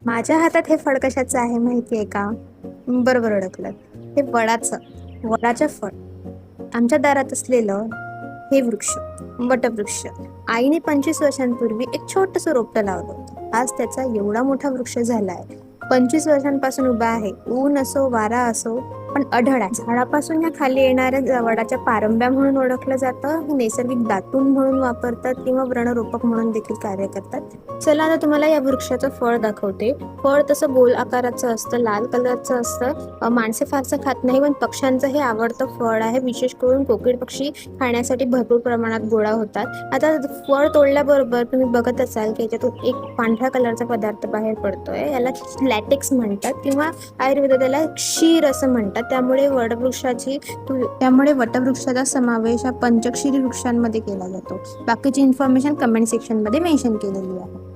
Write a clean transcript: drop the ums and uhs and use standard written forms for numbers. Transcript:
माझ्या हातात हे फळ कशाचं आहे माहिती आहे का? बरोबर ओळखलं. हे वडाचं फळ. आमच्या दारात असलेलं हे वृक्ष, वटवृक्ष. आईने 25 वर्षांपूर्वी एक छोटंसं रोपटं लावलं होतं. आज त्याचा एवढा मोठा वृक्ष झालाय. 25 वर्षांपासून उभा आहे. ऊन असो, वारा असो, पण अढळ आहे. झाडापासून या खाली येणाऱ्या वडाच्या पारंब्या म्हणून ओळखलं जातं. हे नैसर्गिक दातून म्हणून वापरतात किंवा व्रणरोपक म्हणून देखील कार्य करतात. चला आता तुम्हाला या वृक्षाचं फळ दाखवते. फळ तसं गोल आकाराचं असतं, लाल कलरचं असतं. माणसे फारसं खात नाही, पण पक्ष्यांचं हे आवडतं फळ आहे. विशेष करून कोकिळ पक्षी खाण्यासाठी भरपूर प्रमाणात गोळा होतात. आता फळ तोडल्याबरोबर तुम्ही बघत असाल की याच्यातून एक पांढऱ्या कलरचा पदार्थ बाहेर पडतोय. याला लॅटेक्स म्हणतात किंवा आयुर्वेदात त्याला क्षीर असं म्हणतात. त्यामुळे वटवृक्षाचा समावेश हा पंचक्षीरी वृक्षांमध्ये केला जातो. बाकीची इन्फॉर्मेशन कमेंट सेक्शन मध्ये मेन्शन केलेली आहे.